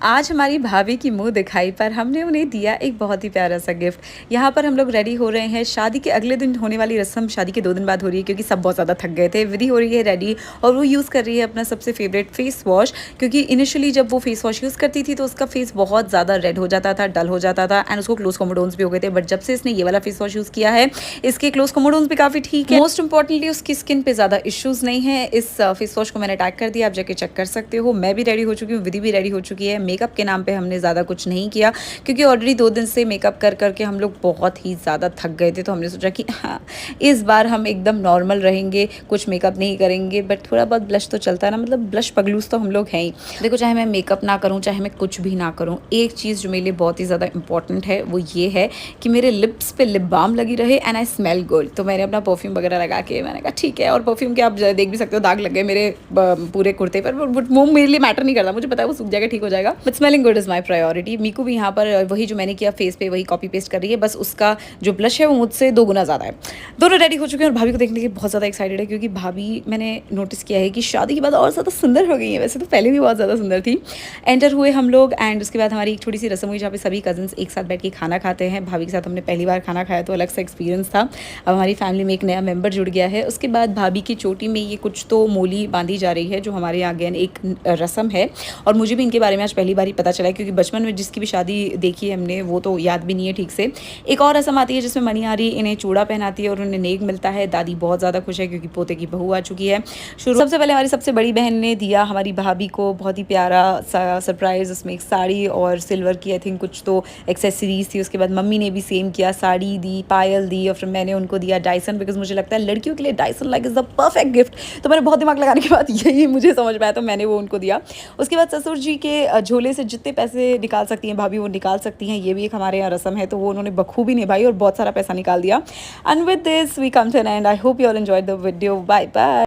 आज हमारी भाभी की मुँह दिखाई पर हमने उन्हें दिया एक बहुत ही प्यारा सा गिफ्ट। यहाँ पर हम लोग रेडी हो रहे हैं, शादी के अगले दिन होने वाली रस्म शादी के 2 दिन बाद हो रही है क्योंकि सब बहुत ज़्यादा थक गए थे। विधि हो रही है रेडी और वो यूज़ कर रही है अपना सबसे फेवरेट फेस वॉश, क्योंकि इनिशियली जब वो फेस वॉश यूज़ करती थी तो उसका फेस बहुत ज़्यादा रेड हो जाता था, डल हो जाता था एंड उसको क्लोज कोमोडोन्स भी हो गए थे। बट जब से इसने ये वाला फेस वॉश यूज़ किया है, इसके क्लोज कोमोडोन्स भी काफ़ी ठीक है। मोस्ट इंपॉर्टेंटली उसकी स्किन पे ज़्यादा इश्यूज़ नहीं है। इस फेस वॉश को मैंने टैग कर दिया, आप जाके चेक कर सकते हो। मैं भी रेडी हो चुकी हूँ, विधि भी रेडी हो चुकी है। मेकअप के नाम पे हमने ज़्यादा कुछ नहीं किया क्योंकि ऑलरेडी 2 दिन से मेकअप कर करके हम लोग बहुत ही ज़्यादा थक गए थे, तो हमने सोचा कि हाँ, इस बार हम एकदम नॉर्मल रहेंगे, कुछ मेकअप नहीं करेंगे। बट थोड़ा बहुत ब्लश तो चलता है ना, मतलब ब्लश पगलूस तो हम लोग हैं ही। देखो, चाहे मैं मेकअप ना करूँ, चाहे मैं कुछ भी ना करूँ, एक चीज़ जो मेरे लिए बहुत ही ज़्यादा इंपॉर्टेंट है वो ये है कि मेरे लिप्स पे लिप बाम लगी रहे एंड आई स्मेल गुड। तो मैंने अपना परफ्यूम वगैरह लगा के मैंने कहा ठीक है। और परफ्यूम के आप देख भी सकते हो, दाग लग गए मेरे पूरे कुर्ते पर। वो मेरे लिए मैटर नहीं करता, मुझे पता है वो सूख जाएगा, ठीक हो जाएगा। But smelling good is my priority. मीकू भी यहाँ पर वही जो मैंने किया फेस पे वही कॉपी पेस्ट कर रही है, बस उसका जो ब्लश है वो मुझसे 2 गुना ज़्यादा है। दोनों रेडी हो चुके हैं और भाभी को देखने के लिए बहुत ज़्यादा एक्साइटेड है क्योंकि भाभी, मैंने नोटिस किया है कि शादी के बाद और ज़्यादा सुंदर हो गई है। वैसे तो पहले भी बहुत ज़्यादा सुंदर थी। एंटर हुए हम लोग एंड उसके बाद हमारी एक छोटी सी रस्म हुई जहाँ पे सभी कजन्स एक साथ बैठ के खाना खाते हैं। भाभी के साथ हमने पहली बार खाना खाया तो अलग सा एक्सपीरियंस था। अब हमारी फैमिली में एक नया मेंबर जुड़ गया है। उसके बाद भाभी की चोटी में ये कुछ तो मोली बांधी जा रही है जो हमारे यहाँ अगेन एक रस्म है और मुझे भी इनके बारे में आज पहली बार ही पता चला है क्योंकि बचपन में जिसकी भी शादी देखी है हमने वो तो याद भी नहीं है ठीक से। एक और रस्म आती है जिसमें मनिहारी इन्हें चूड़ा पहनाती है और उन्हें नेक मिलता है। दादी बहुत ज़्यादा खुश है क्योंकि पोते की बहू आ चुकी है। सबसे पहले हमारी सबसे बड़ी बहन ने दिया हमारी भाभी को बहुत ही प्यारा सा सरप्राइज़, उसमें एक साड़ी और सिल्वर की आई थिंक कुछ तो एक्सेसरीज थी। उसके बाद मम्मी ने भी सेम किया, साड़ी दी, पायल दी और फिर मैंने उनको दिया डायसन, बिकॉज मुझे लगता है लड़कियों के लिए Dyson like is the perfect gift. तो मैंने बहुत दिमाग लगाने के बाद यही मुझे समझ में आया तो मैंने वो उनको दिया। उसके बाद ससुर जी के झोले से जितने पैसे निकाल सकती हैं भाभी वो निकाल सकती हैं, ये भी एक हमारे यहाँ रस्म है, तो वो उन्होंने बखूबी निभाई और बहुत सारा पैसा निकाल दिया। And with this we come to an end. I hope you all enjoyed the video. Bye bye.